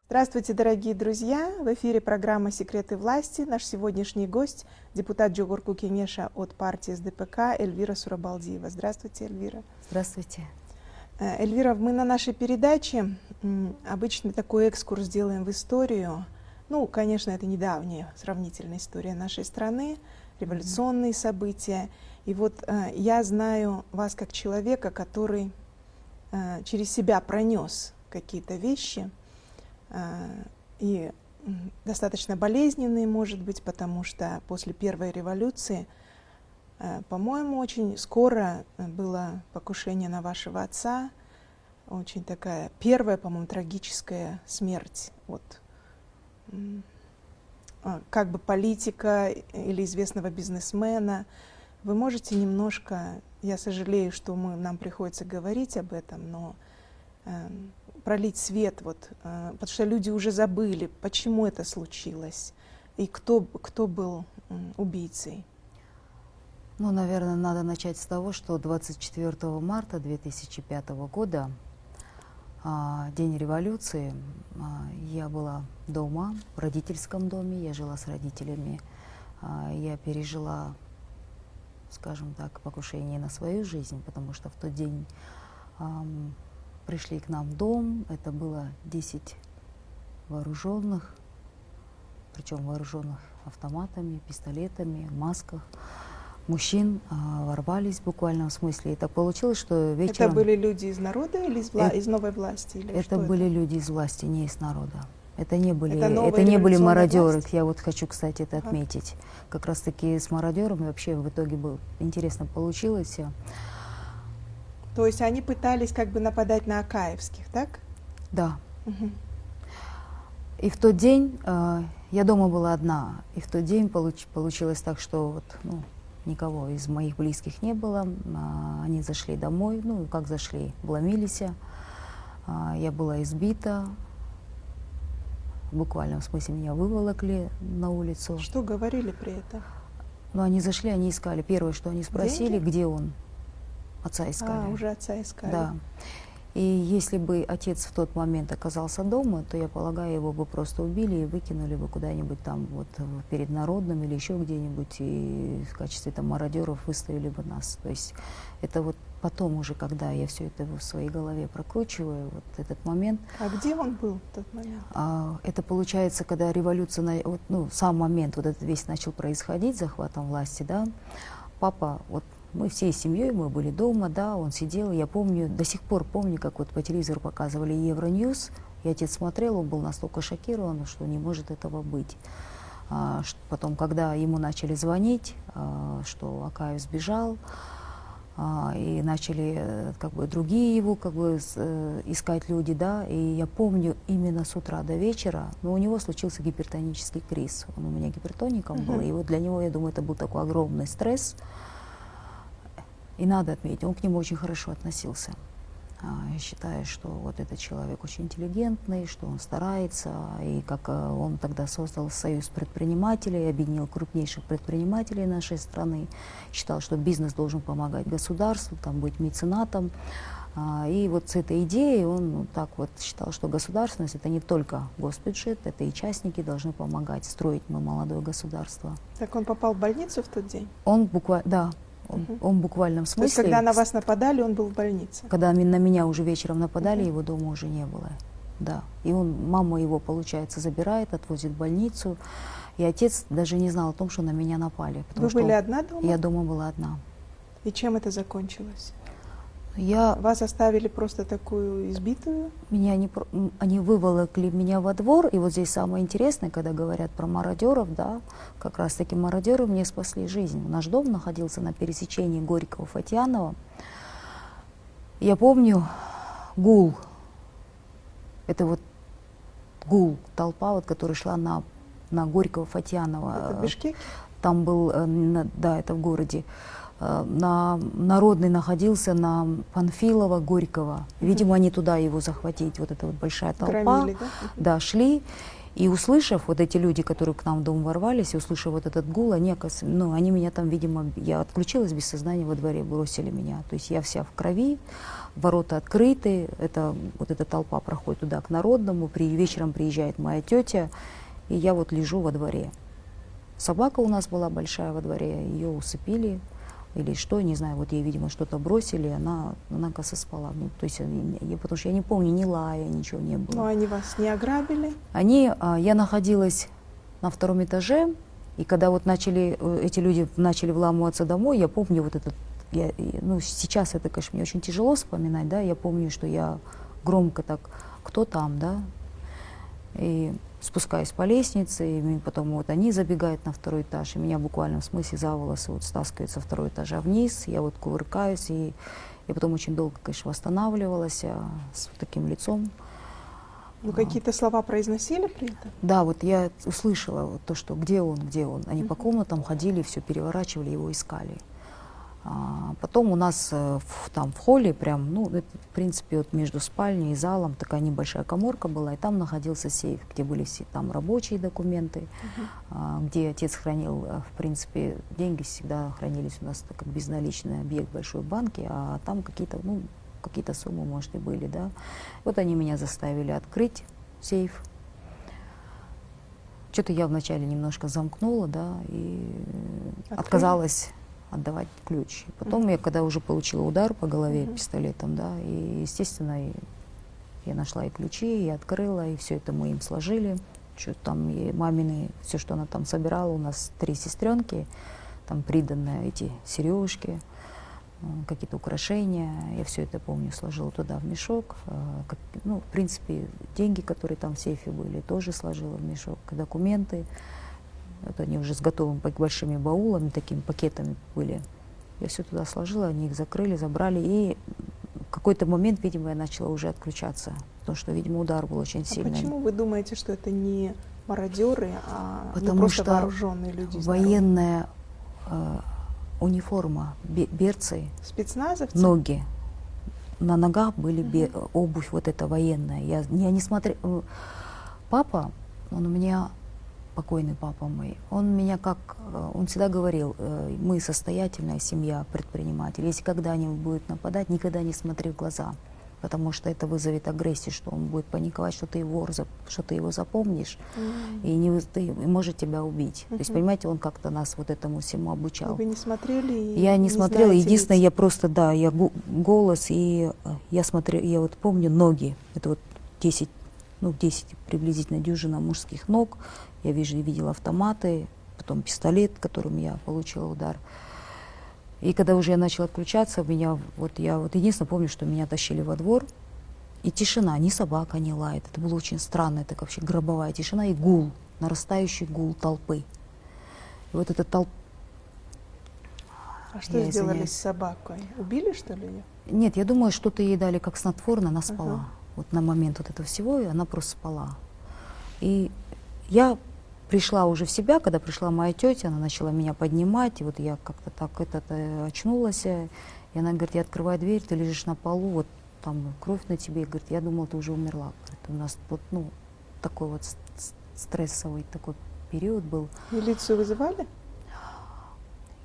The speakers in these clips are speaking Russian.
Здравствуйте, дорогие друзья! В эфире программа «Секреты власти». Наш сегодняшний гость – депутат Джугурку Кенеша от партии СДПК Эльвира Сурабалдиева. Здравствуйте, Эльвира. Здравствуйте. Эльвира, мы на нашей передаче обычно такой экскурс делаем в историю. Ну, конечно, это недавняя сравнительная история нашей страны, революционные события. И вот я знаю вас как человека, который через себя пронес какие-то вещи, и достаточно болезненные, может быть, потому что после первой революции, по-моему, очень скоро было покушение на вашего отца, очень такая первая, по-моему, трагическая смерть от как бы политика или известного бизнесмена. Вы можете немножко, я сожалею, что нам приходится говорить об этом, но пролить свет, потому что люди уже забыли, почему это случилось и кто был убийцей. Ну, наверное, надо начать с того, что 24 марта 2005 года, день революции, я была дома, в родительском доме, я жила с родителями, я пережила, скажем так, покушение на свою жизнь, потому что в тот день пришли к нам в дом, это было 10 вооруженных, причем вооруженных автоматами, пистолетами, в масках, мужчин, ворвались в буквальном смысле. И так получилось, что вечером... Это были люди из народа или из новой власти? Или это были люди из власти, не из народа. Это не были мародеры. Власть? Я вот хочу, кстати, это отметить. Как раз таки с мародерами вообще в итоге было интересно получилось. То есть они пытались как бы нападать на Акаевских, так? Да. Угу. И в тот день я дома была одна. И в тот день получилось так, что вот, никого из моих близких не было. Они зашли домой. Ну, как зашли? Вломились. Я была избита. В буквальном смысле меня выволокли на улицу. Что говорили при этом? Ну, они зашли, они искали. Первое, что они спросили, деньги? Где он? Отца искали. Уже отца искали. Да. И если бы отец в тот момент оказался дома, то, я полагаю, его бы просто убили и выкинули бы куда-нибудь там вот перед народным или еще где-нибудь, и в качестве там мародеров выставили бы нас. То есть это вот потом уже, когда я все это в своей голове прокручиваю, вот этот момент. А где он был в тот момент? Это получается, когда революция, сам момент вот этот весь начал происходить, захватом власти, да, папа, вот мы всей семьей, мы были дома, да, он сидел, я помню, до сих пор помню, как вот по телевизору показывали Евроньюз, и отец смотрел, он был настолько шокирован, что не может этого быть. Потом, когда ему начали звонить, что Акаев сбежал, и начали как бы другие его как бы искать люди, да, и я помню именно с утра до вечера, но у него случился гипертонический криз, он у меня гипертоником был, и вот для него, я думаю, это был такой огромный стресс. И надо отметить, он к нему очень хорошо относился. Я считаю, что вот этот человек очень интеллигентный, что он старается, и как он тогда создал союз предпринимателей, объединил крупнейших предпринимателей нашей страны, считал, что бизнес должен помогать государству, там, быть меценатом. И вот с этой идеей он так вот считал, что государственность — это не только госбюджет, это и частники должны помогать строить мы молодое государство. Так он попал в больницу в тот день? Он буквально, да. Он в буквальном смысле. То есть, когда на вас нападали, он был в больнице? Когда на меня уже вечером нападали, его дома уже не было. Да. И мама его, получается, забирает, отвозит в больницу. И отец даже не знал о том, что на меня напали. Вы были одна дома? Я дома была одна. И чем это закончилось? Вас оставили просто такую избитую? Они выволокли меня во двор, и вот здесь самое интересное, когда говорят про мародеров, да, как раз таки мародеры мне спасли жизнь. Наш дом находился на пересечении Горького-Фатьянова. Я помню гул, это вот гул, толпа, вот, которая шла на Горького-Фатьянова. Это в Бишкеке? Там был, да, это в городе, Народный находился на Панфилова, Горького. Видимо, они туда его захватить, вот эта вот большая толпа. Громили, да? Да, шли. И услышав, вот эти люди, которые к нам в дом ворвались, и услышав вот этот гул, они, ну, они меня там, видимо, я отключилась без сознания во дворе, бросили меня. То есть я вся в крови, ворота открыты, вот эта толпа проходит туда, к Народному, вечером приезжает моя тетя, и я вот лежу во дворе. Собака у нас была большая во дворе, ее усыпили или что, не знаю, вот ей, видимо, что-то бросили, она кажется, спала. Ну, то есть, потому что я не помню ни лая, ничего не было. Но они вас не ограбили? Я находилась на 2-м этаже, и когда вот эти люди начали вламываться домой, я помню вот этот, ну, сейчас это, конечно, мне очень тяжело вспоминать, да, я помню, что я громко так, кто там, да, и спускаюсь по лестнице, и потом вот они забегают на 2-й этаж, и меня буквально в смысле за волосы вот стаскивают со 2-го этажа вниз, я вот кувыркаюсь, и я потом очень долго, конечно, восстанавливалась с таким лицом. А. Вы какие-то слова произносили при этом? Да, вот я услышала вот то, что где он. Они по комнатам ходили, все переворачивали, его искали. Потом у нас там в холле, прям, ну, это, в принципе, вот между спальней и залом такая небольшая каморка была, и там находился сейф, где были все там рабочие документы, где отец хранил, в принципе, деньги всегда хранились у нас так, как безналичный объект большой банки, а там какие-то, ну, какие-то суммы, может, и были, да. Вот они меня заставили открыть сейф. Что-то я вначале немножко замкнула, да, и отказалась отдавать ключ. Потом я, когда уже получила удар по голове пистолетом, да, и, естественно, я нашла и ключи, и открыла, и все это мы им сложили. Что там и мамины, все, что она там собирала, у нас 3 сестренки, там приданные эти сережки, какие-то украшения. Я все это, помню, сложила туда в мешок. Ну, в принципе, деньги, которые там в сейфе были, тоже сложила в мешок. Документы. Это они уже с готовыми большими баулами, такими пакетами были. Я все туда сложила, они их закрыли, забрали. И в какой-то момент, видимо, я начала уже отключаться. Потому что, видимо, удар был очень сильный. Почему вы думаете, что это не мародеры, а Потому просто что вооруженные люди? Военная униформа, берцы, спецназовцы? ноги. На ногах были обувь вот эта военная. Я не смотрела. Папа, он у меня, покойный папа мой, он всегда говорил, мы состоятельная семья, предприниматель. Если когда-нибудь будет нападать, никогда не смотри в глаза, потому что это вызовет агрессию, что он будет паниковать, что ты его запомнишь, и может тебя убить. То есть, понимаете, он как-то нас вот этому всему обучал. Вы не смотрели? Я не смотрела, единственное, я просто, да, я голос, и я смотрела, я вот помню ноги, это вот 10 приблизительно дюжина мужских ног, я видела автоматы, потом пистолет, которым я получила удар. И когда уже я начала отключаться, я единственное помню, что меня тащили во двор, и тишина, ни собака не лает. Это было очень странно, это вообще гробовая тишина и гул, нарастающий гул толпы. И вот эта толпа... А что сделали с собакой? Убили, что ли, ее? Нет, я думаю, что-то ей дали как снотворное, она спала. Вот на момент вот этого всего, и она просто спала. И я пришла уже в себя, когда пришла моя тетя, она начала меня поднимать, и вот я как-то так очнулась, и она говорит, я открываю дверь, ты лежишь на полу, вот там кровь на тебе, и говорит, я думала, ты уже умерла. Говорит, у нас вот, такой вот стрессовый такой период был. Милицию вызывали?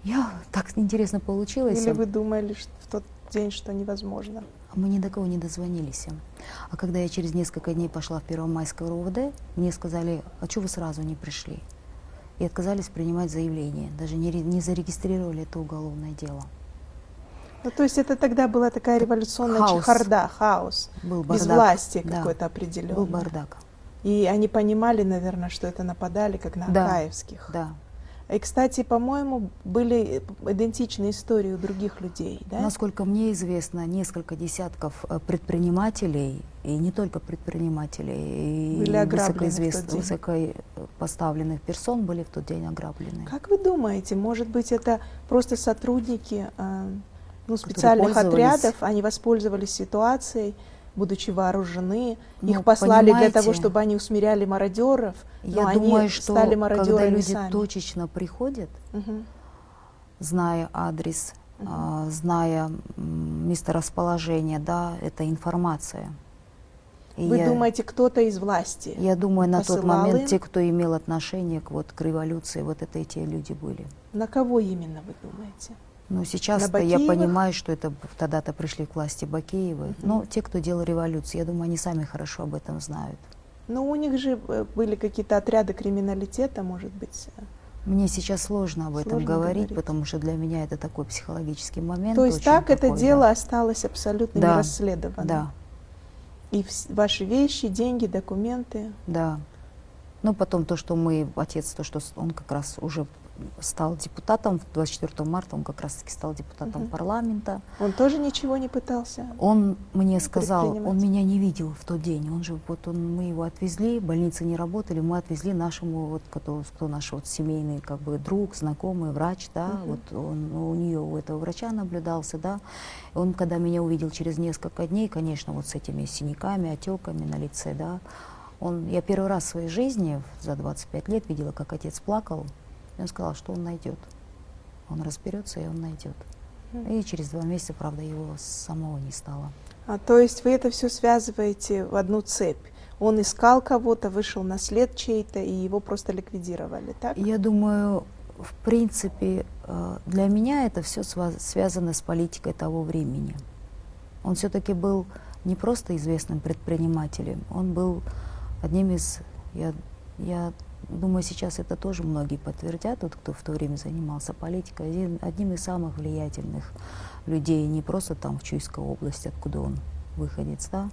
Я так интересно получилось. Или вы думали что в тот день, что невозможно? Мы ни до кого не дозвонились. А когда я через несколько дней пошла в Первомайское РОВД, мне сказали, а что вы сразу не пришли? И отказались принимать заявление. Даже не зарегистрировали это уголовное дело. Ну, то есть это тогда была такая революционная чехарда, хаос, был бардак, безвластие да, какое-то определенное. Был бардак. И они понимали, наверное, что это нападали, как на Акаевских. Да. И, кстати, по-моему, были идентичные истории у других людей, да? Насколько мне известно, несколько десятков предпринимателей, и не только предпринимателей, были и высокопоставленных персон были в тот день ограблены. Как вы думаете, может быть, это просто сотрудники специальных отрядов, они воспользовались ситуацией, будучи вооружены, Ну, их послали для того, понимаете, чтобы они усмиряли мародеров, но Я они думаю, что стали когда мародерами люди сами. точечно приходят, Мгм. зная адрес, зная месторасположение, да, это информация. И Вы думаете, кто-то из власти я думаю, на тот посылал момент им? те, кто имел отношение к революции, вот это эти люди были. На кого именно вы думаете? Но сейчас-то На я Бакеевых? понимаю, что это тогда-то пришли к власти Бакеевы. Но те, кто делал революцию, я думаю, они сами хорошо об этом знают. Ну, у них же были какие-то отряды криминалитета, может быть. Мне сейчас сложно об этом Сложно говорить, говорить. потому что для меня это такой психологический момент. То есть очень так это такой, дело да. осталось абсолютно Да, нерасследованным. Да, И ваши вещи, деньги, документы. да. Ну, потом то, что отец, то, что он как раз уже стал депутатом, 24 марта он как раз-таки стал депутатом парламента. Он тоже ничего не пытался? Он мне сказал, он предпринимать. меня не видел в тот день. Мы его отвезли, больницы не работали, мы отвезли нашему, вот, кто наш вот семейный как бы друг, знакомый, врач, да, вот он у нее, у этого врача наблюдался, да. Он, когда меня увидел через несколько дней, конечно, вот с этими синяками, отеками на лице, да, я первый раз в своей жизни за 25 лет видела, как отец плакал. И он сказал, что он найдет. Он разберется, и он найдет. И через 2 месяца, правда, его самого не стало. То есть вы это все связываете в одну цепь. Он искал кого-то, вышел на след чей-то, и его просто ликвидировали, так? Я думаю, в принципе, для меня это все связано с политикой того времени. Он все-таки был не просто известным предпринимателем, он был одним из, я думаю, сейчас это тоже многие подтвердят, тот, кто в то время занимался политикой, одним из самых влиятельных людей, не просто там в Чуйской области, откуда он выходец, да,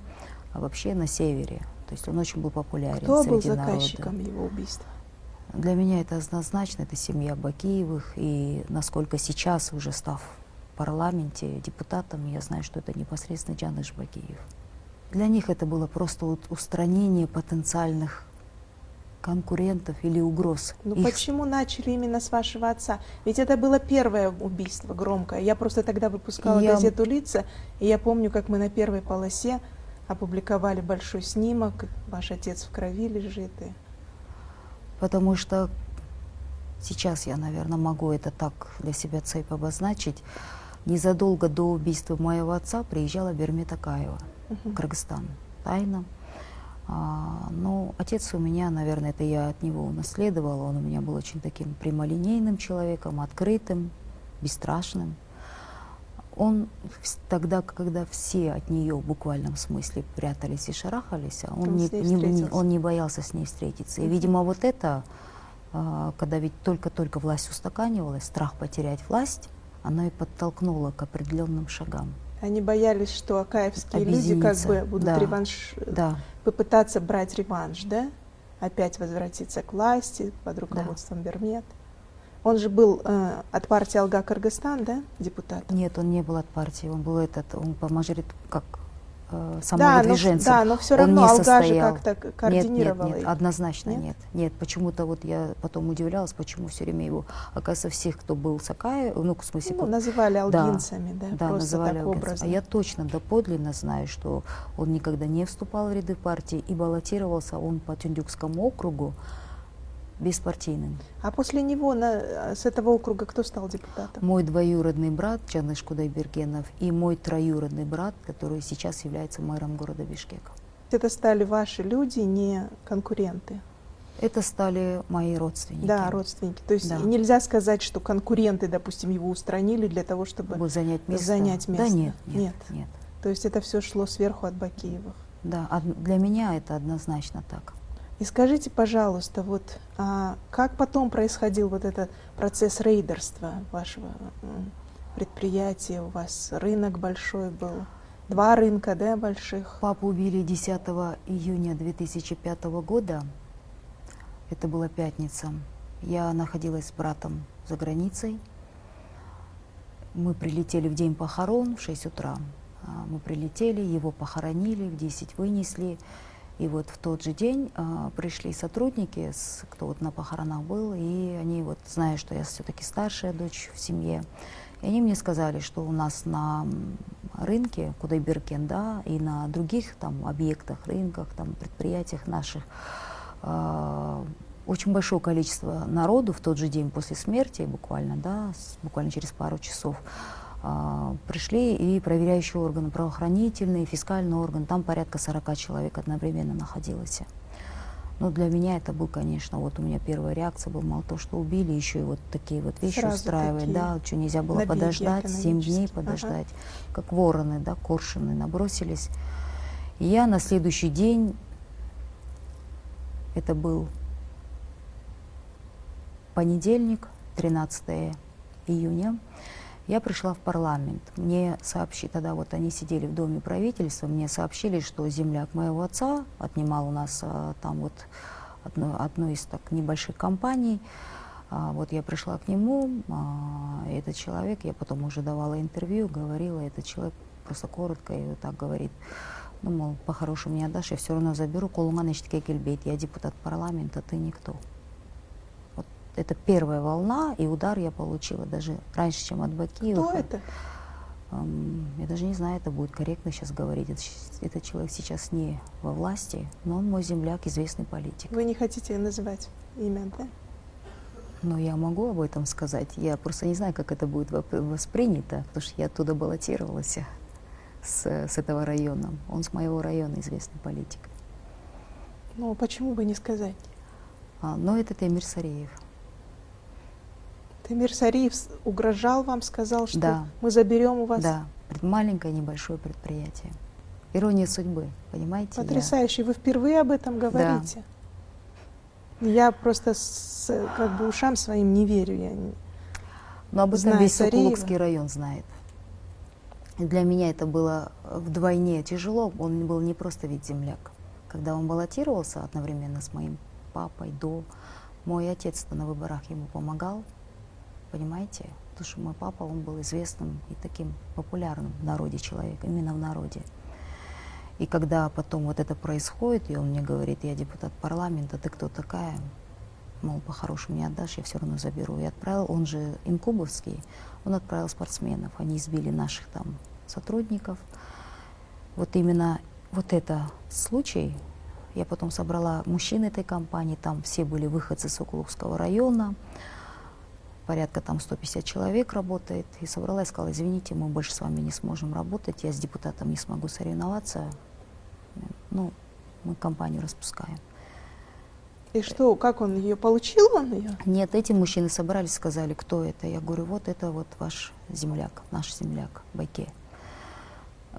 а вообще на севере. То есть он очень был популярен Кто был среди народа. заказчиком его убийства? Для меня это однозначно, это семья Бакеевых, и насколько сейчас, уже став в парламенте депутатом, я знаю, что это непосредственно Джаныш Бакеев. Для них это было просто вот устранение потенциальных конкурентов или угроз. Ну Их почему начали именно с вашего отца? Ведь это было первое убийство громкое. Я просто тогда выпускала Я- газету «Лица», и я помню, как мы на первой полосе опубликовали большой снимок, ваш отец в крови лежит. Потому что сейчас я, наверное, могу это так для себя цепь обозначить. Незадолго до убийства моего отца приезжала Бермет Акаева в Кыргызстан тайно. Но отец у меня, наверное, это я от него унаследовала. Он у меня был очень таким прямолинейным человеком, открытым, бесстрашным. Он тогда, когда все от нее в буквальном смысле прятались и шарахались, Он с ней встретился. он не боялся с ней встретиться. И, видимо, вот это, когда ведь только-только власть устаканивалась, страх потерять власть, оно и подтолкнуло к определенным шагам. Они боялись, что акаевские люди как Объединиться. бы будут Да. Да. попытаться брать реванш, да? Опять возвратиться к власти под руководством Бермет. Он же был от партии «Алга Кыргызстан», да, депутат? Нет, он не был от партии, он был он по как самовыдвиженцем. Да, но все Он равно не «Алга» же состоял. как-то координировала Нет, их. однозначно Нет? нет. Нет, почему-то вот я потом удивлялась, почему все время его, оказывается, всех, кто был с Акаев, ну, в смысле, Ну, называли да, алгинцами, да, да, просто называли так алгинцем. образно. А я точно доподлинно знаю, что он никогда не вступал в ряды партии и баллотировался он по Тюндюкскому округу беспартийным. А после него с этого округа кто стал депутатом? Мой двоюродный брат Джаныш Кудайбергенов и мой троюродный брат, который сейчас является мэром города Бишкека. Это стали ваши люди, не конкуренты. Это стали мои родственники. Да, родственники. То есть Да. нельзя сказать, что конкуренты, допустим, его устранили для того, чтобы занять место. занять место. Да нет. Нет. То есть это все шло сверху от Бакеевых. Да, для меня это однозначно так. И скажите, пожалуйста, вот как потом происходил вот этот процесс рейдерства вашего предприятия? У вас рынок большой был, 2 рынка, да, больших? Папу убили 10 июня 2005 года. Это была пятница. Я находилась с братом за границей. Мы прилетели в день похорон в 6 утра. Мы прилетели, его похоронили, в 10 вынесли. И вот в тот же день пришли сотрудники, кто вот на похоронах был, и они вот, зная, что я все-таки старшая дочь в семье, И они мне сказали, что у нас на рынке Кудайберген, да, и на других там объектах, рынках, там, предприятиях наших очень большое количество народу в тот же день после смерти, буквально, да, буквально через пару часов, пришли и проверяющие органы, правоохранительные, фискальный орган, там порядка 40 человек одновременно находилось. Но для меня это был, конечно, вот у меня первая реакция была, мало того, что убили, еще и вот такие вот вещи Сразу устраивать, такие да, что нельзя было набеги подождать, 7 дней экономические. подождать, как вороны, да, коршуны набросились. И я на следующий день, это был понедельник, 13 июня, я пришла в парламент. Мне сообщили, тогда вот они сидели в Доме правительства, мне сообщили, что земляк моего отца отнимал у нас там вот одну из так небольших компаний. Вот я пришла к нему, этот человек, я потом уже давала интервью, говорила, этот человек просто коротко и вот так говорит, ну, мол, по-хорошему не отдашь, я все равно заберу, колуңан эчтеке келбейт, я депутат парламента, ты никто. Это первая волна, и удар я получила даже раньше, чем от Бакиева. Кто это? Я даже не знаю, это будет корректно сейчас говорить. Этот человек сейчас не во власти, но он мой земляк, известный политик. Вы не хотите называть имя, да? Но я могу об этом сказать. Я просто не знаю, как это будет воспринято, потому что я оттуда баллотировалась с этого района. Он с моего района известный политик. Ну, почему бы не сказать? Но это Темир Сариев. Темир Сариев угрожал вам, сказал, что Да. мы заберем у вас. Да, маленькое небольшое предприятие. Ирония судьбы, понимаете? Потрясающе. Вы впервые об этом говорите? Я просто как бы ушам своим не верю. Но об этом знаю весь Сариева. Сокулукский район знает. И для меня это было вдвойне тяжело. Он был не просто ведь земляк. Когда он баллотировался одновременно с моим папой, мой отец-то на выборах ему помогал. Понимаете? Потому что мой папа, он был известным и таким популярным в народе человеком, именно в народе. И когда потом вот это происходит, и он мне говорит, я депутат парламента, ты кто такая? Мол, по-хорошему не отдашь, я все равно заберу. И отправил, он же инкубовский, он отправил спортсменов, они избили наших там сотрудников. Вот именно вот это случай, я потом собрала мужчин этой компании, там все были выходцы Сокулукского района, порядка там 150 человек работает, и собрала и сказала, извините, мы больше с вами не сможем работать, я с депутатом не смогу соревноваться, ну, мы компанию распускаем. И что, как он ее получил, он ее? Нет, эти мужчины собрались, сказали, кто это. Я говорю, вот это вот ваш земляк, наш земляк, Байке.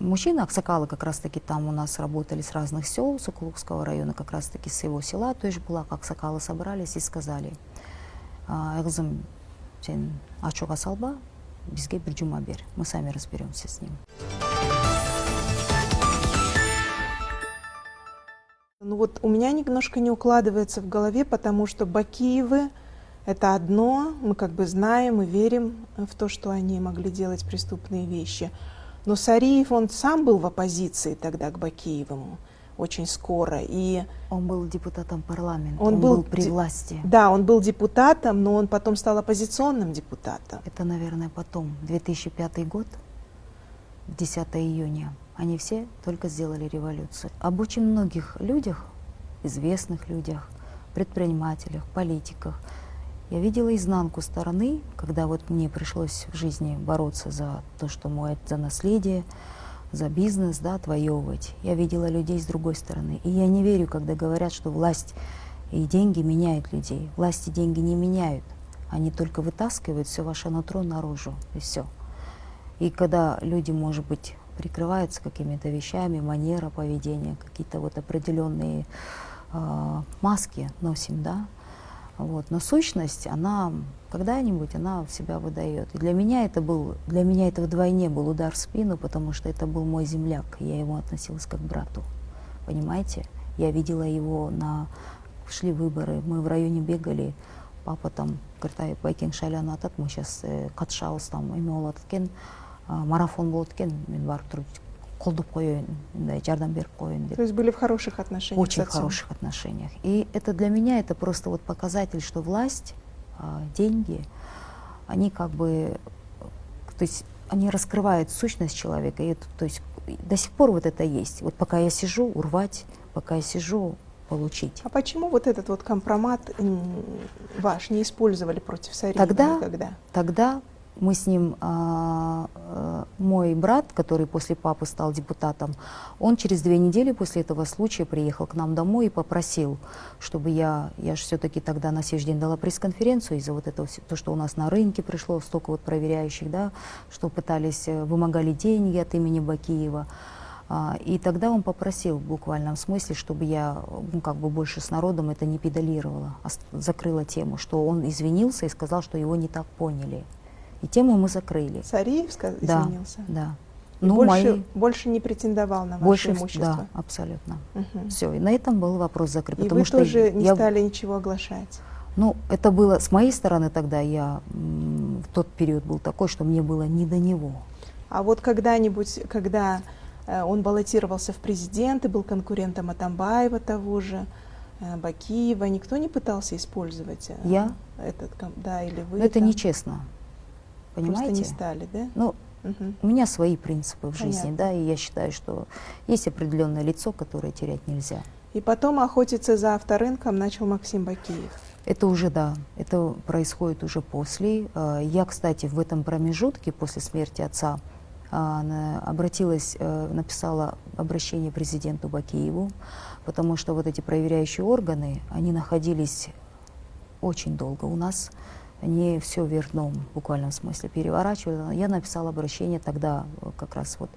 Мужчины, аксакалы как раз-таки там у нас работали с разных сел Сокулукского района, как раз-таки с его села, то есть была, как аксакалы собрались и сказали, Эгзым, сен ачуга салба, бизге бир жума бер, мы сами разберемся с ним. Ну вот у меня немножко не укладывается в голове, потому что Бакиевы — это одно, мы как бы знаем и верим в то, что они могли делать преступные вещи. Но Сариев, он сам был в оппозиции тогда к Бакиевому очень скоро. И Он был депутатом парламента, Он он был был при власти. да, он был депутатом, но он потом стал оппозиционным депутатом. Это, наверное, потом, 2005 год, 10 июня, они все только сделали революцию. Об очень многих людях, известных людях, предпринимателях, политиках, я видела изнанку стороны, когда вот мне пришлось в жизни бороться за то, что за наследие, за бизнес, да, отвоевывать. Я видела людей с другой стороны. И я не верю, когда говорят, что власть и деньги меняют людей. Власть и деньги не меняют. Они только вытаскивают все ваше нутро наружу, и все. И когда люди, может быть, прикрываются какими-то вещами, манера поведения, какие-то вот определенные маски носим, да, вот. Но сущность, она когда-нибудь она себя выдает. И для меня это вдвойне был удар в спину, потому что это был мой земляк, я ему относилась как к брату, понимаете? Я видела его шли выборы, мы в районе бегали, папа там, говорит, байкен шайланы атат, мы сейчас катшабыз там, эме болот экен, марафон болот экен, мен барып туруп колдоп коеюн, жардам берип коеюн деп. То есть были в хороших отношениях Очень с отцом. хороших отношениях. И это для меня это просто вот показатель, что власть, деньги, они как бы то есть они раскрывают сущность человека, и это, то есть до сих пор вот это есть. Вот пока я сижу, урвать, пока я сижу, получить. А почему вот этот вот компромат ваш не использовали против Сариева никогда? Тогда мы с ним, мой брат, который после папы стал депутатом, он через 2 недели после этого случая приехал к нам домой и попросил, чтобы я же все-таки тогда на следующий день дала пресс-конференцию из-за вот этого, то, что у нас на рынке пришло столько вот проверяющих, да, что пытались, вымогали деньги от имени Бакиева. И тогда он попросил в буквальном смысле, чтобы я, ну, как бы больше с народом это не педалировала, а закрыла тему, что он извинился и сказал, что его не так поняли. И тему мы закрыли. Сариев извинился? Да. И Ну, больше не претендовал на ваше больше, имущество? Да, абсолютно. Угу. Все, и на этом был вопрос закрыт. И потому вы что тоже не стали ничего оглашать? Ну, это было с моей стороны тогда, в тот период был такой, что мне было не до него. А вот когда-нибудь, когда он баллотировался в президенты, был конкурентом Атамбаева того же, Бакиева, никто не пытался использовать да, или вы? Но это нечестно, понимаете? Просто не стали, да? Ну, у меня свои принципы в жизни, Понятно. да, и я считаю, что есть определенное лицо, которое терять нельзя. И потом охотиться за авторынком начал Максим Бакиев. Это уже, да, это происходит уже после. Я, кстати, в этом промежутке, после смерти отца, написала обращение президенту Бакиеву, потому что вот эти проверяющие органы, они находились очень долго у нас, они все вверх дном, в буквальном смысле, переворачивали. Я написала обращение тогда, как раз вот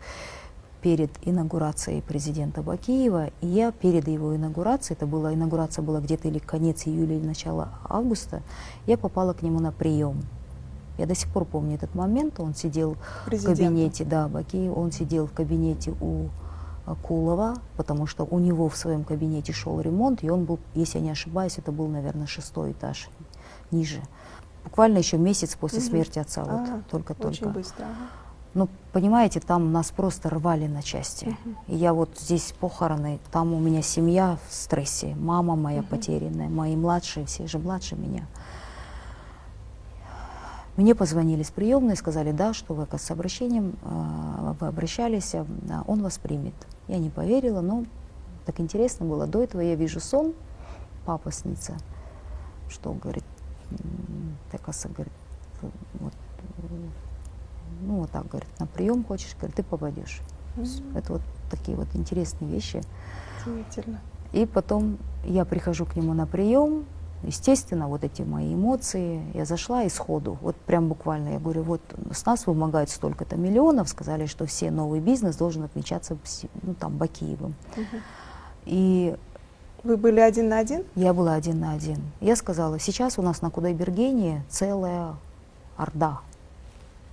перед инаугурацией президента Бакиева, и я перед его инаугурацией, инаугурация была где-то или конец июля, или начало августа, я попала к нему на прием. Я до сих пор помню этот момент, он сидел в кабинете, да, Бакиев, он сидел в кабинете у Кулова, потому что у него в своем кабинете шел ремонт, и он был, если я не ошибаюсь, это был, наверное, 6-й этаж, ниже. Буквально еще месяц после смерти отца, вот, только-только. Очень быстро. Ну, понимаете, там нас просто рвали на части. И я вот здесь похороны, там у меня семья в стрессе, мама моя потерянная, мои младшие, все же младше меня. Мне позвонили с приемной, сказали, да, что вы с обращением, вы обращались, он вас примет. Я не поверила, но так интересно было. До этого я вижу сон, папа снится, что, говорит, говорит, вот, ну вот так, говорит, на прием хочешь, говорит, ты попадешь. Это вот такие вот интересные вещи. Удивительно. И потом я прихожу к нему на прием. Естественно, вот эти мои эмоции, я зашла и сходу, вот прям буквально, я говорю, вот с нас вымогают столько-то миллионов, сказали, что все новый бизнес должен отмечаться, ну, там, Бакиевым. И вы были 1 на 1? Я была 1 на 1. Я сказала, сейчас у нас на Кудайбергене целая орда.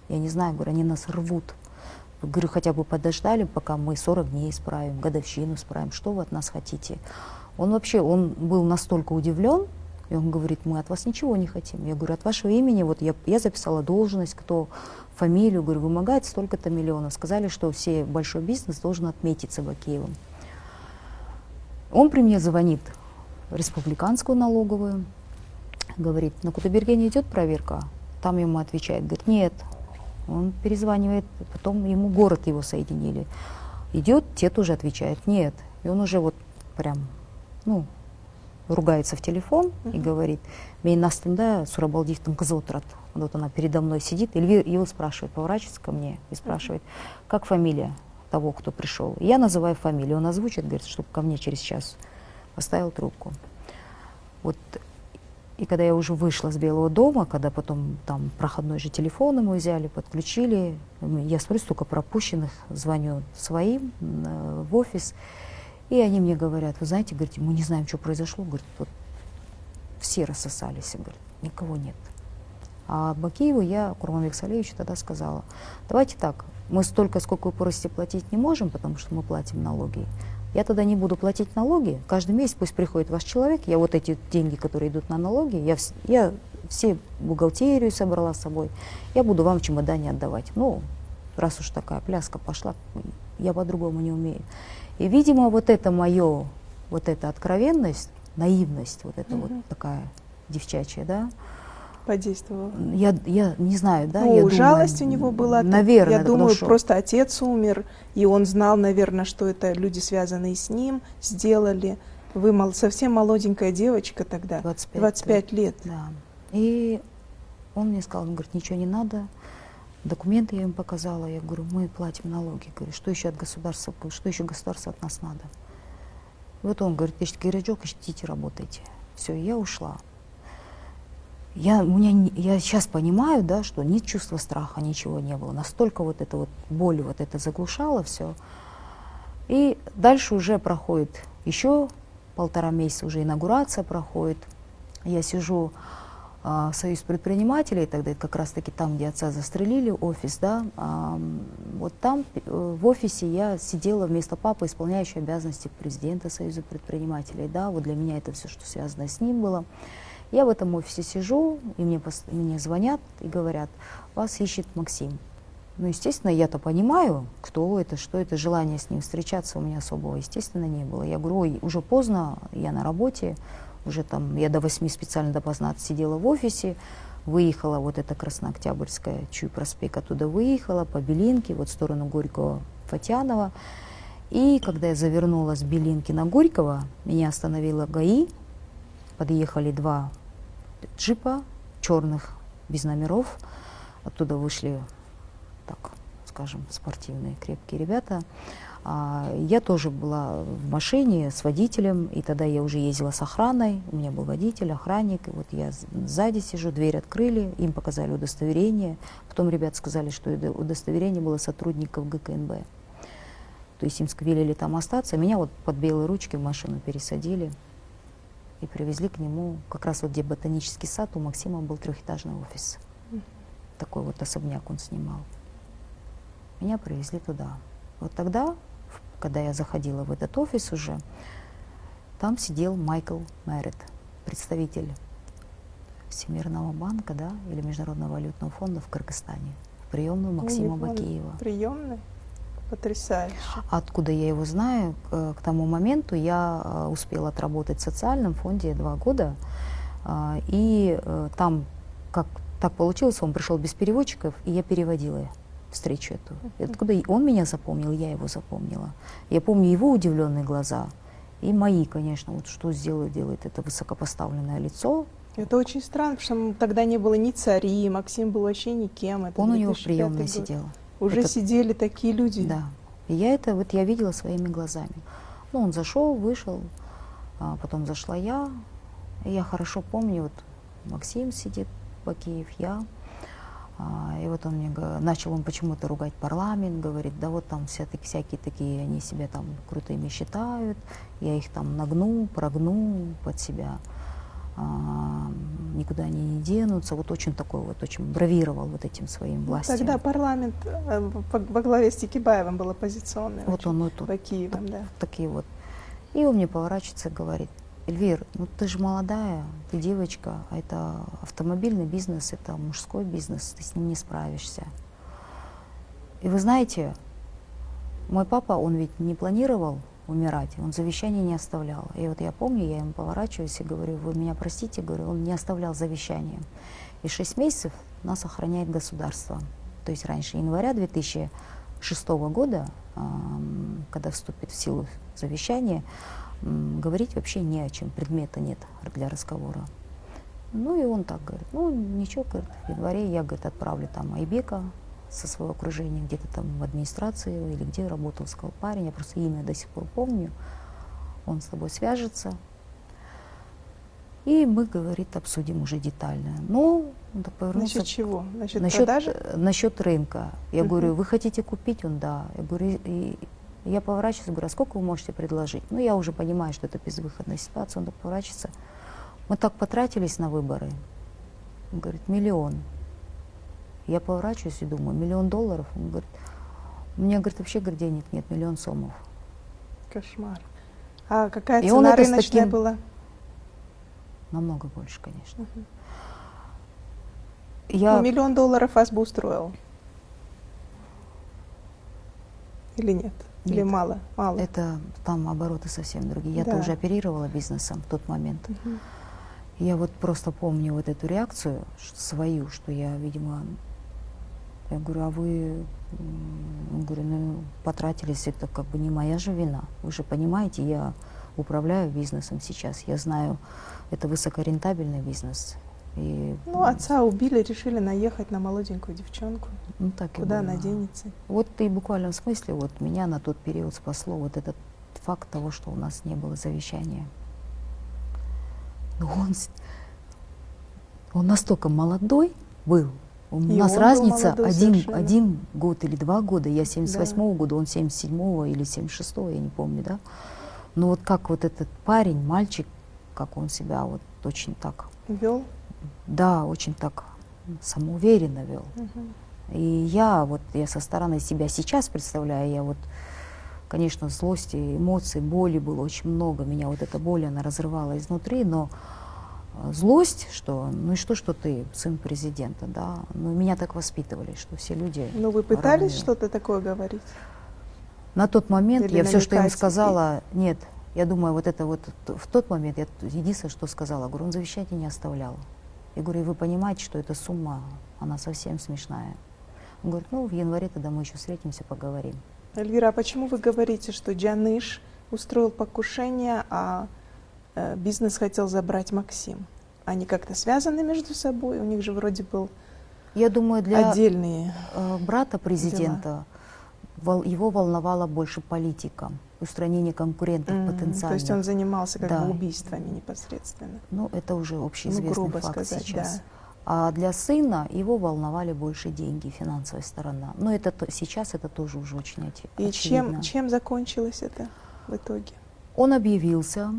Я не знаю, говорю, они нас рвут. Говорю, хотя бы подождали, пока мы 40 дней справим, годовщину справим, что вы от нас хотите? Он был настолько удивлен, и он говорит, мы от вас ничего не хотим. Я говорю, от вашего имени, вот я записала должность, кто, фамилию, говорю, вымогает столько-то миллионов. Сказали, что все большой бизнес должен отметиться Бакиевым. Он при мне звонит в республиканскую налоговую, говорит, на Кудайбергене идет проверка? Там ему отвечает, говорит, нет. Он перезванивает, потом ему город его соединили. Идет, те тоже отвечают, нет. И он уже вот прям, ну, ругается в телефон и говорит, «Мен астымда Сурабалдиевтің қызы отырады». Вот она передо мной сидит, Эльвира его спрашивает, поворачивается ко мне и спрашивает, как фамилия того, кто пришел. И я называю фамилию, он озвучит, говорит, чтобы ко мне через час. Поставил трубку. Вот. И когда я уже вышла с Белого дома, когда потом там проходной же телефон ему взяли, подключили, я смотрю, столько пропущенных, звоню своим в офис, и они мне говорят, вы знаете, говорите, мы не знаем, что произошло, говорит, вот все рассосались, говорит, никого нет. А Бакиеву я, Курманбек Салиевичу, тогда сказала, давайте так, мы столько, сколько вы просите, платить не можем, потому что мы платим налоги. Я тогда не буду платить налоги, каждый месяц пусть приходит ваш человек, я вот эти деньги, которые идут на налоги, я все бухгалтерию собрала с собой, я буду вам в чемодане отдавать. Ну, раз уж такая пляска пошла, я по-другому не умею. И, видимо, вот это мое, вот эта откровенность, наивность, вот эта вот такая девчачья, да, подействовало? Я не знаю, да? Ну, я думаю, жалость у него была. Наверное, Я думаю, что просто отец умер, и он знал, наверное, что это люди, связанные с ним, сделали. Вы совсем молоденькая девочка тогда, 25 лет. Да. И он мне сказал, он говорит, ничего не надо. Документы я им показала. Я говорю, мы платим налоги. Говорю, что еще от государства, что еще государство от нас надо? И вот он говорит, идите работайте. Все, я ушла. Я сейчас понимаю, да, что ни чувства страха, ничего не было. Настолько вот эта вот боль вот это заглушала все. И дальше уже проходит еще 1,5 месяца, уже инаугурация проходит. Я сижу в Союз предпринимателей, тогда это как раз-таки там, где отца застрелили, офис, да. Вот там в офисе я сидела вместо папы, исполняющей обязанности президента Союза предпринимателей, да. Вот для меня это все, что связано с ним было. Я в этом офисе сижу, и мне звонят и говорят, вас ищет Максим. Ну, естественно, я-то понимаю, кто это, что это, желание с ним встречаться у меня особого, естественно, не было. Я говорю, ой, уже поздно, я на работе, уже там, я до 8 специально допоздна сидела в офисе, выехала, вот эта Краснооктябрьская, Чуй проспект, оттуда выехала по Белинке, вот в сторону Горького, Фатьянова. И когда я завернула с Белинки на Горького, меня остановила ГАИ, подъехали 2 джипа черных, без номеров. Оттуда вышли, так скажем, спортивные, крепкие ребята. Я тоже была в машине с водителем, и тогда я уже ездила с охраной. У меня был водитель, охранник. И вот я сзади сижу, дверь открыли, им показали удостоверение. Потом ребята сказали, что удостоверение было сотрудников ГКНБ. То есть им велели там остаться. Меня вот под белые ручки в машину пересадили. И привезли к нему, как раз вот где ботанический сад, у Максима был 3-этажный офис. Такой вот особняк он снимал. Меня привезли туда. Вот тогда, когда я заходила в этот офис уже, там сидел Майкл Мерритт, представитель Всемирного банка, да, или Международного валютного фонда в Кыргызстане, в приемную Максима Бакиева. Приемный? Потрясающе. Откуда я его знаю? К тому моменту я успела отработать в социальном фонде 2 года, и там, как так получилось, он пришел без переводчиков, и я переводила встречу эту. Откуда он меня запомнил, я его запомнила. Я помню его удивленные глаза и мои, конечно, вот что делает это высокопоставленное лицо. Это очень странно, потому что тогда не было ни цари, Максим был вообще никем. Это он у него в 2005 приемной год. сидел. Уже сидели такие люди. Да. И я видела своими глазами. Ну, он зашел, вышел, потом зашла я. И я хорошо помню, вот Максим сидит, Бакиев, я. И вот он начал почему-то ругать парламент, говорит, да вот там всякие такие, они себя там крутыми считают, я их там нагну, прогну под себя, никуда они не денутся. Вот очень такой вот, очень бравировал вот этим своим властью. Тогда парламент во главе с Текебаевым был оппозиционный. Вот он вот тут. Бакиевым, да. Такие вот. И он мне поворачивается и говорит, Эльвир, ну ты же молодая, ты девочка, а это автомобильный бизнес, это мужской бизнес, ты с ним не справишься. И вы знаете, мой папа, он ведь не планировал умирать, он завещание не оставлял. И вот я помню, я ему поворачиваюсь и говорю, вы меня простите, говорю, он не оставлял завещание. И 6 месяцев нас охраняет государство. То есть раньше января 2006 года, когда вступит в силу завещание, говорить вообще не о чем, предмета нет для разговора. Ну и он так говорит, ну ничего, говорит, в январе я, говорит, отправлю там Айбека со своего окружения, где-то там в администрации или где работал, сказал парень, я просто имя до сих пор помню, он с тобой свяжется. И мы, говорит, обсудим уже детально. Ну, он так повернулся. Насчет чего? Насчет продажи? Насчет рынка. Я говорю, вы хотите купить? Он, да. Я говорю, я поворачиваюсь, говорю, а сколько вы можете предложить? Ну, я уже понимаю, что это безвыходная ситуация. Он так поворачивается. Мы так потратились на выборы. Он говорит, 1 миллион. Я поворачиваюсь и думаю, $1 миллион? Он говорит, у меня, говорит, вообще, говорит, денег нет, 1 миллион сомов. Кошмар. А какая И цена рыночная была? Намного больше, конечно. Ну, $1 миллион вас бы устроил? Или нет? Нет. Или мало? Мало. Это там обороты совсем другие. Я-то уже оперировала бизнесом в тот момент. Я вот просто помню вот эту реакцию свою, что я, видимо, я говорю, а вы, говорю, ну, потратились, это как бы не моя же вина. Вы же понимаете, я управляю бизнесом сейчас, я знаю, это высокорентабельный бизнес. И, Ну, отца убили, решили наехать на молоденькую девчонку. ну, так и Куда было. она денется? Вот и в буквальном смысле вот меня на тот период спасло вот этот факт того, что у нас не было завещания. Но он настолько молодой был. У И нас он был разница молодой совершенно. один год или 2 года. Я 78-го года, он 77-го или 76-го, я не помню, да. Но вот как вот этот парень, мальчик, как он себя вот очень так, Вел? да, очень так самоуверенно вел. Мгм. И я со стороны себя сейчас представляю, я вот, конечно, злости, эмоций, боли было очень много. Меня вот эта боль, она разрывала изнутри, но злость, что, ну и что ты сын президента, да, ну меня так воспитывали, что все люди Ну, вы пытались равны. что-то такое говорить? На тот момент Или я все, что я им намекать? сказала, нет, я думаю, вот это вот в тот момент я единственное, что сказала, говорю, он завещание не оставлял. Я говорю, и вы понимаете, что эта сумма, она совсем смешная. Он говорит, ну в январе тогда мы еще встретимся, поговорим. Эльвира, а почему вы говорите, что Джаныш устроил покушение, а бизнес хотел забрать Максим? Они как-то связаны между собой? У них же вроде был Я думаю, для отдельные. брата президента его волновала больше политика, устранение конкурентов потенциальных. То есть он занимался как Да. бы убийствами непосредственно. Ну, это уже общеизвестный грубо факт сказать, сейчас. да. А для сына его волновали больше деньги, финансовая сторона. Но это сейчас это тоже уже очень И очевидно. чем закончилось это в итоге? Он объявился,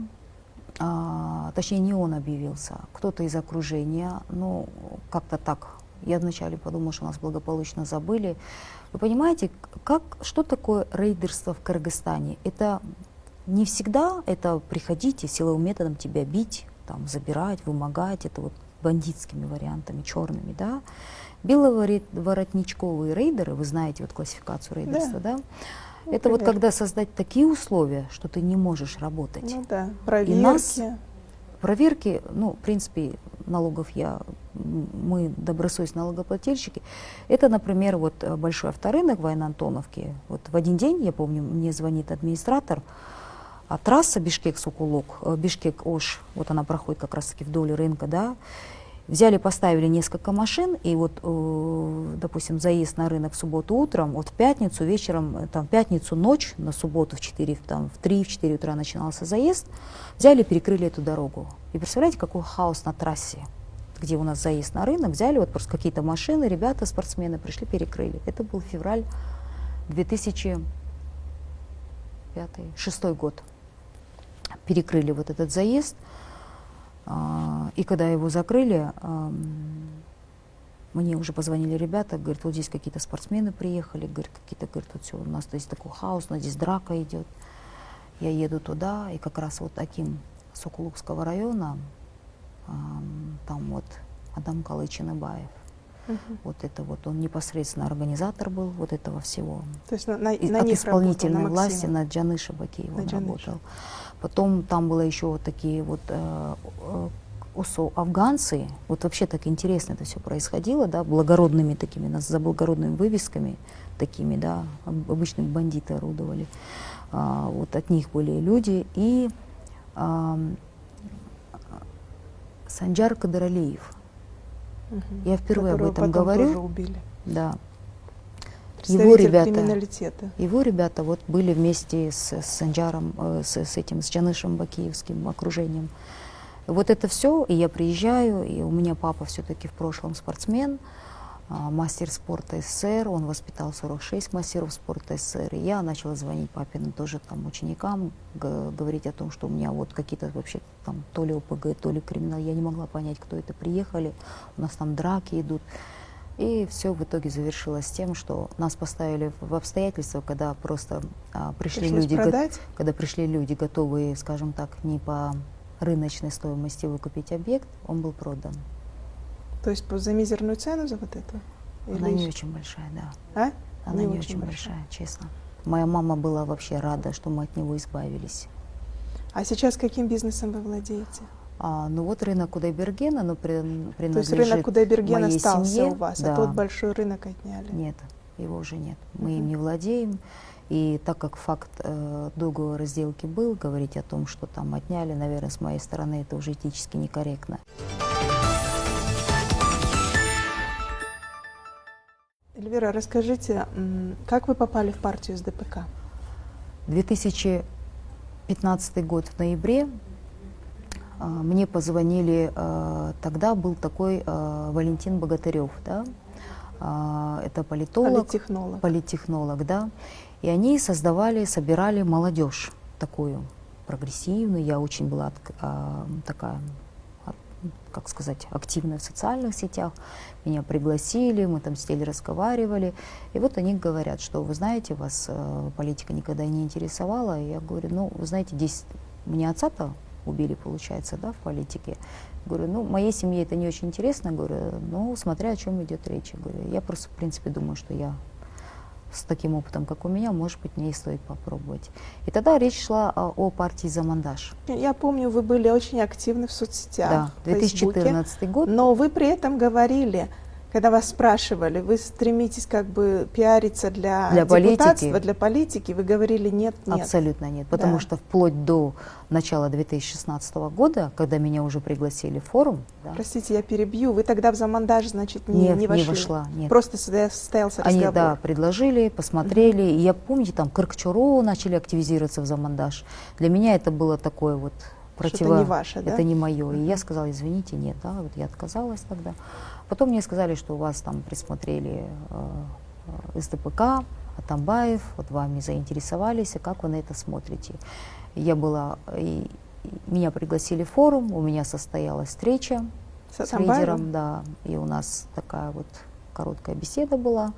точнее не он объявился, кто-то из окружения, ну как-то так. Я вначале подумала, что нас благополучно забыли. Вы понимаете, что такое рейдерство в Кыргызстане? Это не всегда это приходить и силовым методом тебя бить, там, забирать, вымогать, это вот бандитскими вариантами, черными, да. Беловоротничковые рейдеры, вы знаете вот классификацию рейдерства, да? Ну, Это вот примерно. когда создать такие условия, что ты не можешь работать. Ну да, нас проверки. Проверки, ну, в принципе, налогов мы добросовестные налогоплательщики. Это, например, вот большой авторынок в Антоновке. Вот в один день, я помню, мне звонит администратор, а трасса Бишкек-Сокулук, Бишкек-Ош, вот она проходит как раз-таки вдоль рынка, да. Взяли, поставили несколько машин, и вот, допустим, заезд на рынок в субботу утром, вот в пятницу вечером, там, в пятницу ночь, на субботу в 3-4 утра начинался заезд, взяли, перекрыли эту дорогу. И представляете, какой хаос на трассе, где у нас заезд на рынок, взяли вот просто какие-то машины, ребята, спортсмены пришли, перекрыли. Это был февраль 2006 год. Перекрыли вот этот заезд. И когда его закрыли, мне уже позвонили ребята, говорят, вот здесь какие-то спортсмены приехали, говорят, вот все, у нас здесь такой хаос, у нас здесь драка идет. Я еду туда, и как раз вот таким Сокулукского района, там вот Адам Калыч Иныбаев, вот это вот, он непосредственно организатор был вот этого всего. То есть на От них исполнительной работал, на власти, Максима. на Джаныша Бакиева он На Джаныша. работал. Потом там было еще вот такие вот афганцы, вот вообще так интересно это все происходило, да, благородными такими, нас за благородными вывесками такими, да, обычные бандиты орудовали. Вот от них были люди, и Санджар Кадыралиев. Я впервые об Которого этом потом говорю. тоже убили. Да. Представитель криминалитета. Его ребята вот были вместе с Санджаром, с Джанышем Бакиевским окружением. Вот это все, и я приезжаю, и у меня папа все-таки в прошлом спортсмен, мастер спорта СССР, он воспитал 46 мастеров спорта СССР, и я начала звонить папиным тоже там ученикам, говорить о том, что у меня вот какие-то вообще там то ли ОПГ, то ли криминал, я не могла понять, кто это приехали, у нас там драки идут. И все в итоге завершилось тем, что нас поставили в обстоятельства, когда просто пришли люди, когда пришли люди, готовые, скажем так, не по рыночной стоимости выкупить объект, он был продан. То есть за мизерную цену за вот это? Она не очень большая, да. А? Она не очень большая, честно. Моя мама была вообще рада, что мы от него избавились. А сейчас каким бизнесом вы владеете? Ну вот рынок Кудайбергена, но То есть принадлежит рынок Кудайберген моей остался семье. у вас, Да. а тот большой рынок отняли. Нет, его уже нет. Мы им Мгм. не владеем. И так как факт договора сделки был, говорить о том, что там отняли, наверное, с моей стороны, это уже этически некорректно. Эльвира, расскажите, как вы попали в партию СДПК? 2015 год в ноябре мне позвонили, тогда был такой Валентин Богатырев, да, это политолог, Политтехнолог. да, и они собирали молодежь такую прогрессивную. Я очень была такая, как сказать, активная в социальных сетях. Меня пригласили, мы там сидели, разговаривали. И вот они говорят, что, вы знаете, вас политика никогда не интересовала. И я говорю, ну, вы знаете, 10... Мне отца-то убили, получается, да, в политике. Говорю, ну, моей семье это не очень интересно. Говорю, ну, смотря о чем идет речь. Говорю, я просто, в принципе, думаю, что я с таким опытом, как у меня, может быть, мне и стоит попробовать. И тогда речь шла о партии «Замандаш». Я помню, вы были очень активны в соцсетях, Да, в Фейсбуке, 2014 год. но вы при этом говорили, когда вас спрашивали, вы стремитесь как бы пиариться для депутатства, для политики, вы говорили нет. Абсолютно нет, потому что вплоть до начала 2016 года, когда меня уже пригласили в форум... Да, простите, я перебью, вы тогда в «Замандаш», значит, не вошли? Не вошла, нет. Просто состоялся разговор? Они, да, предложили, посмотрели, и я помню, там Кыркчуро начали активизироваться в «Замандаш». Для меня это было такое вот... Это не ваше, да? Это не мое. И я сказала, извините, нет, да, вот я отказалась тогда. Потом мне сказали, что у вас там присмотрели СДПК, Атамбаев, вот вами заинтересовались, и как вы на это смотрите? Меня пригласили в форум, у меня состоялась встреча с лидером, да, и у нас такая вот короткая беседа была.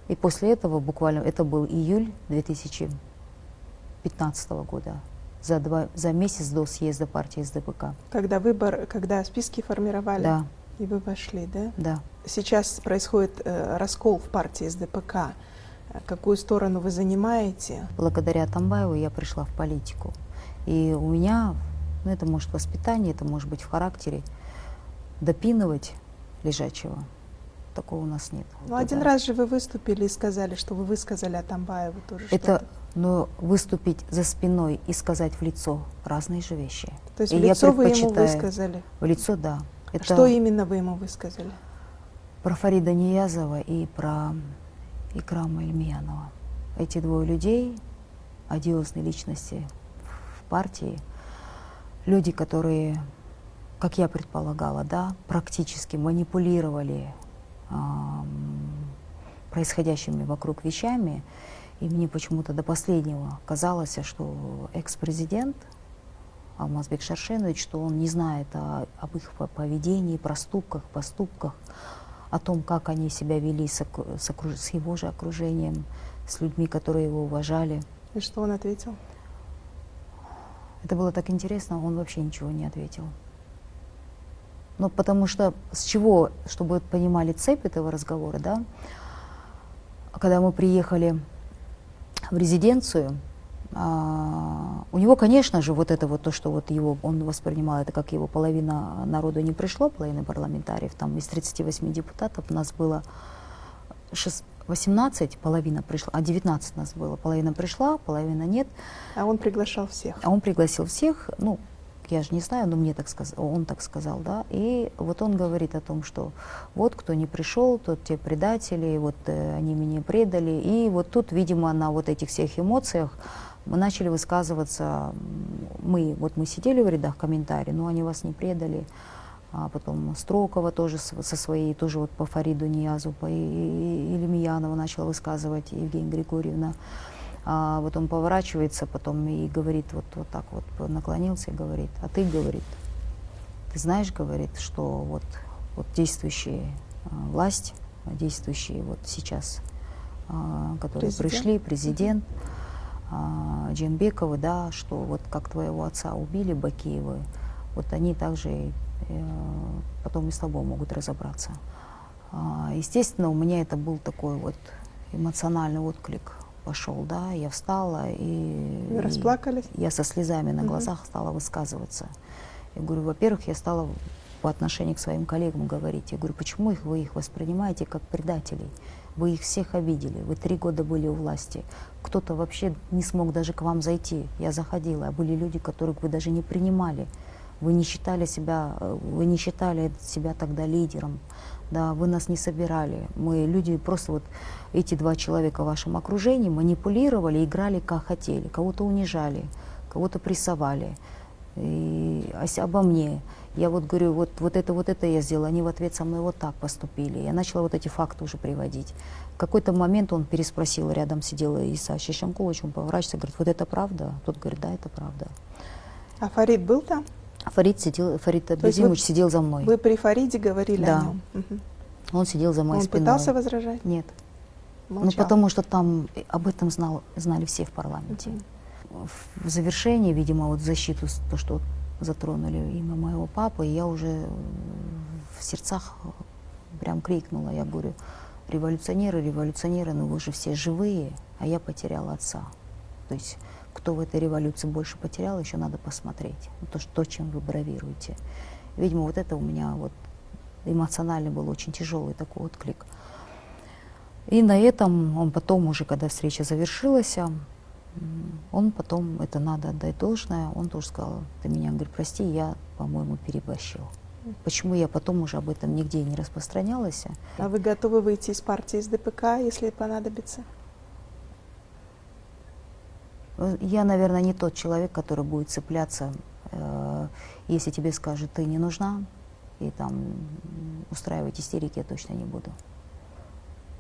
И после этого, буквально, это был июль 2015 года. За месяц до съезда партии СДПК. Когда списки формировали, да, и вы вошли, да? Да. Сейчас происходит раскол в партии СДПК. Какую сторону вы занимаете? Благодаря Атамбаеву я пришла в политику. И у меня, ну это может воспитание, это может быть в характере, допинывать лежачего. Такого у нас нет. Ну, один раз же вы выступили и сказали, что вы высказали Атамбаеву тоже это, но выступить за спиной и сказать в лицо разные же вещи. То есть в лицо вы ему высказали? В лицо, да. Это что именно вы ему высказали? Про Фарида Ниязова и про Икрама Ильмиянова. Эти двое людей, одиозные личности в партии, люди, которые, как я предполагала, да, практически манипулировали происходящими вокруг вещами, и мне почему-то до последнего казалось, что экс-президент Алмазбек Шаршенович, что он не знает об их поведении, проступках, поступках, о том, как они себя вели с его же окружением, с людьми, которые его уважали. И что он ответил? Это было так интересно, он вообще ничего не ответил. Ну, потому что с чего, чтобы вы понимали цепь этого разговора, да, когда мы приехали в резиденцию, у него, конечно же, вот это вот то, что вот его, он воспринимал это как его половина народу не пришло, половина парламентариев, там из 38 депутатов у нас было 18, половина пришла, а 19 нас было, половина пришла, половина нет. А он приглашал всех? А он пригласил всех, ну, я же не знаю, но мне так сказал, он так сказал, да, и вот он говорит о том, что вот кто не пришел, тот те предатели, вот они меня предали, и вот тут, видимо, на вот этих всех эмоциях мы начали высказываться, мы сидели в рядах комментариев, но они вас не предали, а потом Строкова тоже со своей, тоже вот по Фариду Ниязу, по Ильмиянова начала высказывать Евгения Григорьевна. А вот он поворачивается потом и говорит, вот так вот наклонился и говорит, а ты, говорит, ты знаешь, говорит, что вот действующая власть, действующие вот сейчас, которые пришли, президент, Джембековы, да, что вот как твоего отца убили, Бакиевы, вот они также потом и с тобой могут разобраться. Естественно, у меня это был такой вот эмоциональный отклик. Пошел, да, я встала, и вы расплакались? Я со слезами на глазах стала высказываться. Я говорю, во-первых, я стала по отношению к своим коллегам говорить. Я говорю, почему вы их воспринимаете как предателей? Вы их всех обидели, вы 3 года были у власти. Кто-то вообще не смог даже к вам зайти. Я заходила, а были люди, которых вы даже не принимали. Вы не считали себя тогда лидером. Да, вы нас не собирали. Мы люди просто вот эти 2 человека в вашем окружении манипулировали, играли как хотели. Кого-то унижали, кого-то прессовали. И обо мне. Я вот говорю, вот это я сделала, они в ответ со мной вот так поступили. Я начала вот эти факты уже приводить. В какой-то момент он переспросил, рядом сидела Иса Шишенкович, он поворачивается, говорит, вот это правда? Тот говорит, да, это правда. А Фарид был там? Фарид Абдизимович сидел за мной. Вы при Фариде говорили Да. о нем? Мгм. Он сидел за моей Он спиной. пытался возражать? Нет. Молчал. Ну, потому что там об этом знали все в парламенте. Мгм. В завершении, видимо, вот защиту, то, что вот затронули имя моего папы, я уже в сердцах прям крикнула. Я говорю, революционеры, ну вы же все живые, а я потеряла отца. То есть кто в этой революции больше потерял, еще надо посмотреть. То, чем вы бравируете. Видимо, вот это у меня вот эмоционально был очень тяжелый такой отклик. И на этом он потом уже, когда встреча завершилась, он потом, это надо отдать должное, он тоже сказал, ты меня, говорит, прости, я, по-моему, переборщил. Почему я потом уже об этом нигде не распространялась? А вы готовы выйти из партии, из ДПК, если понадобится? Я, наверное, не тот человек, который будет цепляться, если тебе скажут, ты не нужна, и там устраивать истерики я точно не буду.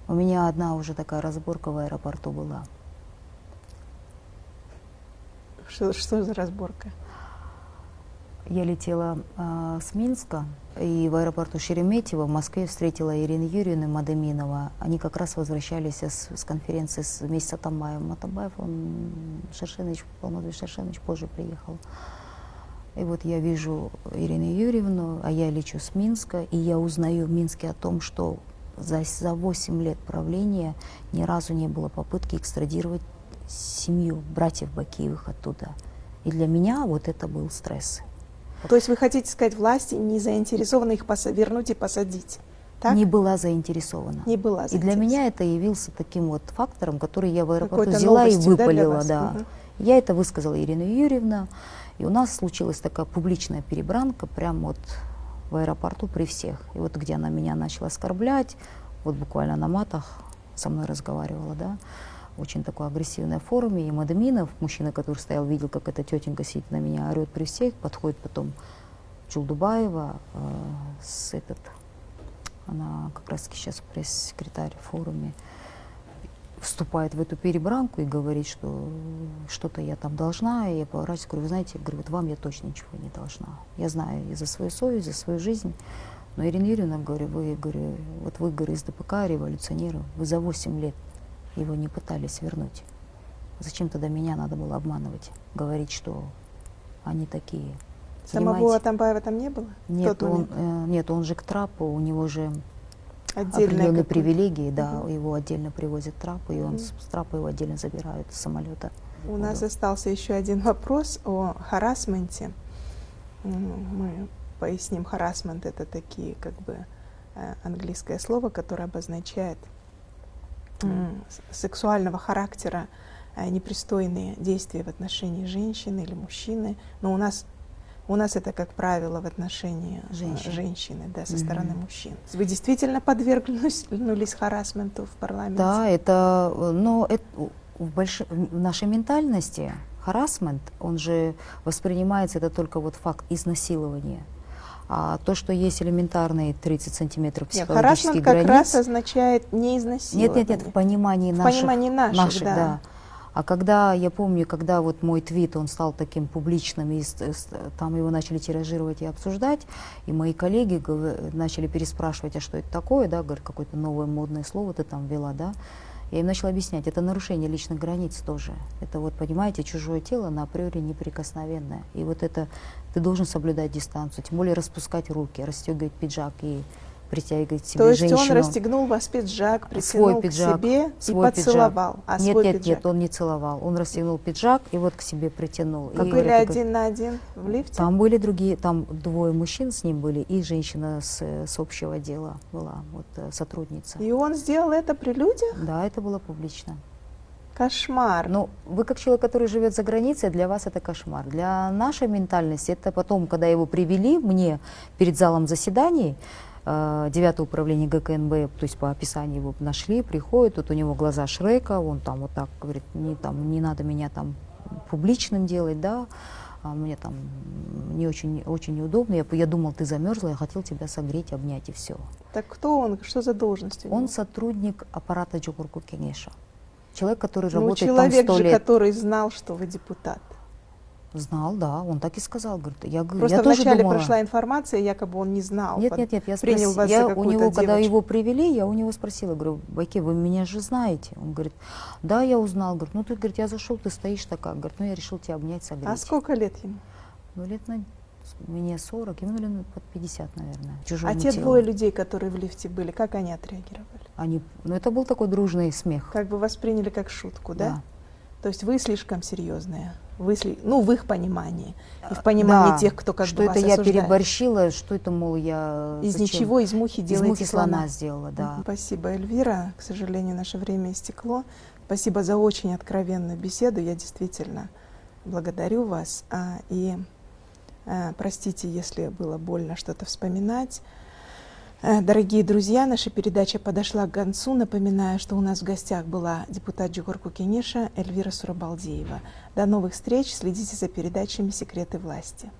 У меня одна уже такая разборка в аэропорту была. Что за разборка? Я летела с Минска, и в аэропорту Шереметьево в Москве встретила Ирину Юрьевну Мадеминова. Они как раз возвращались с конференции вместе с Атамбаевым. Атамбаев, Алмазбек Шершенович позже приехал. И вот я вижу Ирину Юрьевну, а я лечу с Минска, и я узнаю в Минске о том, что за 8 лет правления ни разу не было попытки экстрадировать семью братьев Бакиевых оттуда. И для меня вот это был стресс. То есть вы хотите сказать, власти не заинтересованы их вернуть и посадить? Так? Не была заинтересована. Не была И для меня это явился таким вот фактором, который я в аэропорту Какой-то взяла и новостью, да, для выпалила. вас? Да. Мгм. Я это высказала Ирина Юрьевна, и у нас случилась такая публичная перебранка прямо вот в аэропорту при всех. И вот где она меня начала оскорблять, вот буквально на матах со мной разговаривала, да, очень такой агрессивной форме. И Мадеминов, мужчина, который стоял, видел, как эта тетенька сидит на меня, орет при всех, подходит потом Чулдубаева, она как раз сейчас пресс-секретарь в форуме, вступает в эту перебранку и говорит, что что-то я там должна. И я поворачиваюсь, говорю, вы знаете, говорю, вот вам я точно ничего не должна. Я знаю и за свою совесть, за свою жизнь. Но, Ирина Юрьевна, говорю, вы из ДПК, революционеры, вы за 8 лет его не пытались вернуть. Зачем тогда меня надо было обманывать, говорить, что они такие? Самого Понимаете? Атамбаева там не было? В тот момент? Нет, он же к трапу, у него же Отдельная определенные какую-то. привилегии, да, Мгм. его отдельно привозят к трапу, и он с трапа его отдельно забирают с самолета. У нас остался еще один вопрос о харассменте. Мы поясним, харассмент — это такие, как бы, английское слово, которое обозначает сексуального характера непристойные действия в отношении женщины или мужчины. Но у нас это, как правило, в отношении женщины, да, со стороны мужчин. Вы действительно подверглись харассменту в парламенте? Да, это в нашей ментальности харассмент, он же воспринимается, это только вот факт изнасилования. А то, что есть элементарные 30 сантиметров психологических харассмент границ... как раз означает не изнасилование. Нет, в понимании В наших, понимании наших, да. А когда, я помню, когда вот мой твит, он стал таким публичным, и там его начали тиражировать и обсуждать, и мои коллеги начали переспрашивать, а что это такое, да, говорят, какое-то новое модное слово ты там ввела, да. Я им начала объяснять, это нарушение личных границ тоже. Это вот, понимаете, чужое тело, оно априори неприкосновенное. И вот это, ты должен соблюдать дистанцию, тем более распускать руки, расстегивать пиджак и притягивать к себе То есть женщину. он расстегнул вас пиджак, притянул пиджак, к себе и свой поцеловал. пиджак. А Нет, свой нет, пиджак? нет, он не целовал. Он расстегнул пиджак и вот к себе притянул. Вы И были говорит, один на один в лифте? там были другие, там двое мужчин с ним были, и женщина с общего отдела была, вот сотрудница. И он сделал это при людях? Да, это было публично. Кошмар. Но вы как человек, который живет за границей, для вас это кошмар. Для нашей ментальности это потом, когда его привели мне перед залом заседаний, 9-е управление ГКНБ, то есть по описанию его нашли, приходит, тут у него глаза Шрека, он там вот так говорит, не надо меня там публичным делать, да, мне там не очень, очень неудобно, я думал, ты замерзла, я хотел тебя согреть, обнять и все. Так кто он? Что за должность у него? Он сотрудник аппарата Джокурку Кенеша. Человек, который Ну, работает человек там 100 же, лет. который знал, что вы депутат. Знал, да, он так и сказал. Говорит, я говорю, Просто я тоже вначале думала. прошла информация, якобы он не знал. Нет, нет, нет, я принял вас я за у какую-то него, когда девочку. его привели, я у него спросила, говорю, Байке, вы меня же знаете? Он говорит, да, я узнал. Говорит, ну ты, говорит, я зашел, ты стоишь такая. Говорит, ну я решил тебя обнять, согреть. А сколько лет ему? Ну лет мне 40, ему, наверное, под 50, наверное. Чужому А те телу. двое людей, которые в лифте были, как они отреагировали? Ну это был такой дружный смех. Как бы восприняли как шутку, да? Да. То есть вы слишком серьезные, ну, в их понимании, и в понимании Да, тех, кто как что бы вас это я осуждает. переборщила, что это, мол, я... Из зачем? ничего, из мухи Из делаете мухи слона сделала, да. Спасибо, Эльвира. К сожалению, наше время истекло. Спасибо за очень откровенную беседу. Я действительно благодарю вас. Простите, если было больно что-то вспоминать. Дорогие друзья, наша передача подошла к концу. Напоминаю, что у нас в гостях была депутат Джокурку Кенеша Эльвира Сурабалдиева. До новых встреч. Следите за передачами «Секреты власти».